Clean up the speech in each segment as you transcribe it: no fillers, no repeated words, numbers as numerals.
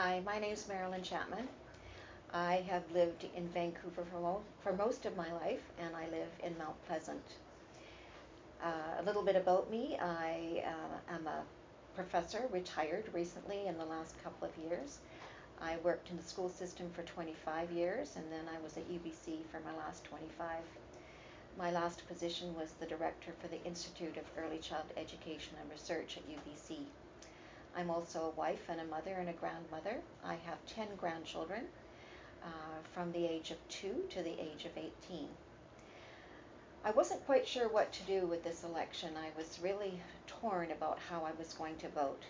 Hi, my name is Marilyn Chapman. I have lived in Vancouver for most of my life, and I live in Mount Pleasant. A little bit about me, I am a professor, retired recently in the last couple of years. I worked in the school system for 25 years, and then I was at UBC for my last 25. My last position was the director for the Institute of Early Child Education and Research at UBC. I'm also a wife and a mother and a grandmother. I have 10 grandchildren from the age of 2 to the age of 18. I wasn't quite sure what to do with this election. I was really torn about how I was going to vote.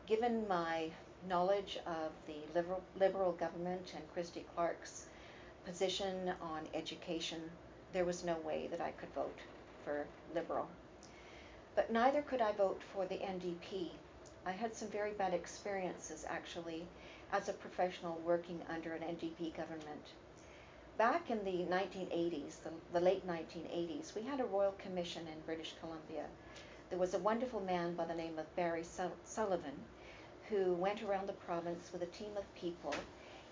Given my knowledge of the Liberal government and Christy Clark's position on education, there was no way that I could vote for Liberal. But neither could I vote for the NDP. I had some very bad experiences, actually, as a professional working under an NDP government. Back in the 1980s, the late 1980s, we had a royal commission in British Columbia. There was a wonderful man by the name of Barry Sullivan who went around the province with a team of people,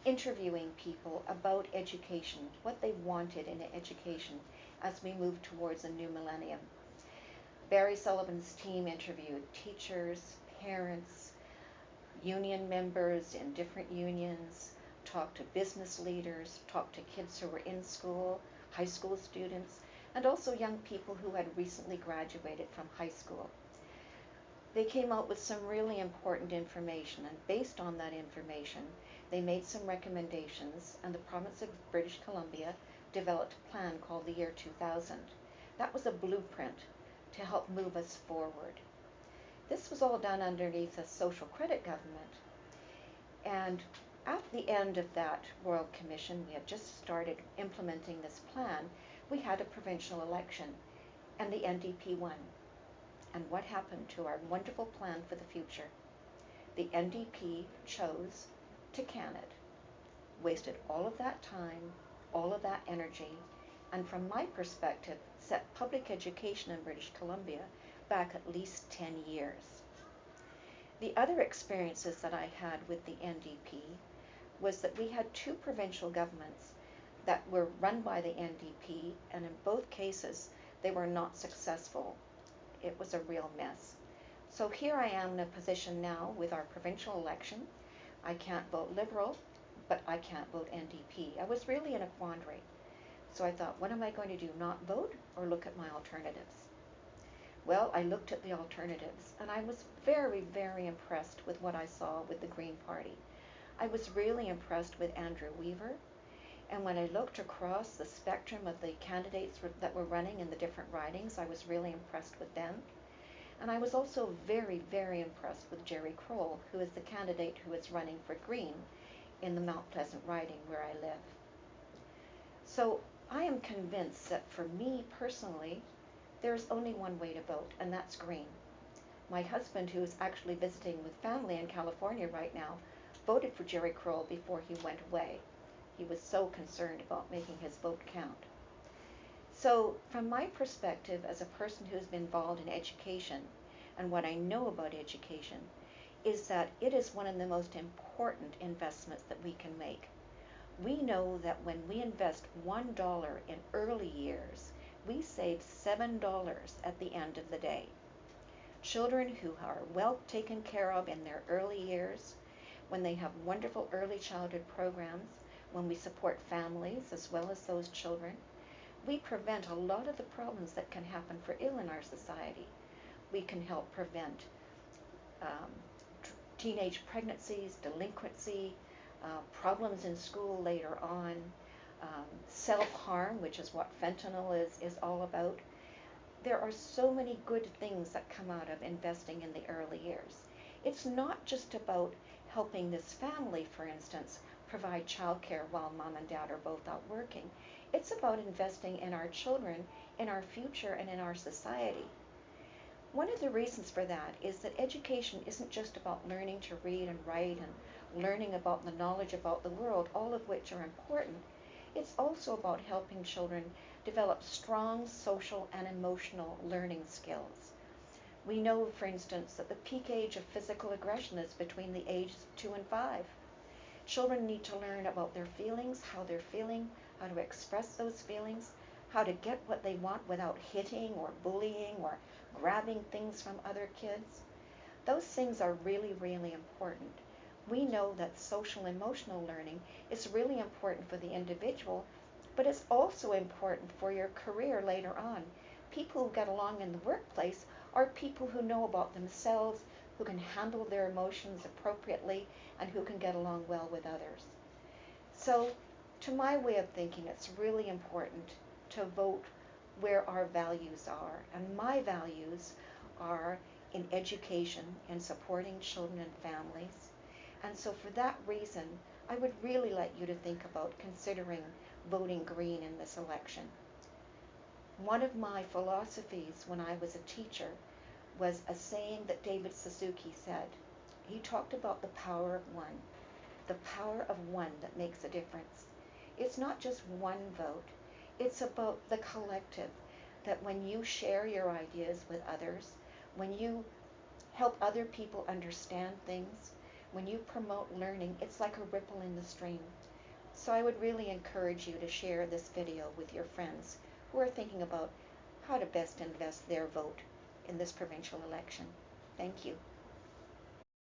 interviewing people about education, what they wanted in education as we moved towards a new millennium. Barry Sullivan's team interviewed teachers, parents, union members in different unions, talked to business leaders, talked to kids who were in school, high school students, and also young people who had recently graduated from high school. They came out with some really important information, and based on that information, they made some recommendations, and the province of British Columbia developed a plan called the year 2000. That was a blueprint to help move us forward. This was all done underneath a social credit government. And at the end of that Royal Commission, we had just started implementing this plan, we had a provincial election, and the NDP won. And what happened to our wonderful plan for the future? The NDP chose to can it, wasted all of that time, all of that energy, and from my perspective, set public education in British Columbia back at least 10 years. The other experiences that I had with the NDP was that we had two provincial governments that were run by the NDP, and in both cases, they were not successful. It was a real mess. So here I am in a position now with our provincial election. I can't vote Liberal, but I can't vote NDP. I was really in a quandary. So I thought, what am I going to do, not vote or look at my alternatives? Well, I looked at the alternatives, and I was very, very impressed with what I saw with the Green Party. I was really impressed with Andrew Weaver, and when I looked across the spectrum of the candidates that were running in the different ridings, I was really impressed with them. And I was also very, very impressed with Jerry Kroll, who is the candidate who is running for Green in the Mount Pleasant riding where I live. So I am convinced that for me personally, there's only one way to vote, and that's Green. My husband, who is actually visiting with family in California right now, voted for Jerry Kroll before he went away. He was so concerned about making his vote count. So from my perspective as a person who's been involved in education, and what I know about education, is that it is one of the most important investments that we can make. We know that when we invest $1 in early years, we save $7 at the end of the day. Children who are well taken care of in their early years, when they have wonderful early childhood programs, when we support families as well as those children, we prevent a lot of the problems that can happen for ill in our society. We can help prevent teenage pregnancies, delinquency, problems in school later on, self-harm, which is what fentanyl is all about. There are so many good things that come out of investing in the early years. It's not just about helping this family, for instance, provide childcare while mom and dad are both out working. It's about investing in our children, in our future, and in our society. One of the reasons for that is that education isn't just about learning to read and write and learning about the knowledge about the world, all of which are important. It's also about helping children develop strong social and emotional learning skills. We know, for instance, that the peak age of physical aggression is between the ages of 2 and 5. Children need to learn about their feelings, how they're feeling, how to express those feelings, how to get what they want without hitting or bullying or grabbing things from other kids. Those things are really, really important. We know that social emotional learning is really important for the individual, but it's also important for your career later on. People who get along in the workplace are people who know about themselves, who can handle their emotions appropriately, and who can get along well with others. So, to my way of thinking, it's really important to vote where our values are. And my values are in education and supporting children and families. And so, for that reason, I would really like you to think about considering voting green in this election. One of my philosophies when I was a teacher was a saying that David Suzuki said. He talked about the power of one, the power of one that makes a difference. It's not just one vote, it's about the collective, that when you share your ideas with others, when you help other people understand things, when you promote learning, it's like a ripple in the stream. So I would really encourage you to share this video with your friends who are thinking about how to best invest their vote in this provincial election. Thank you.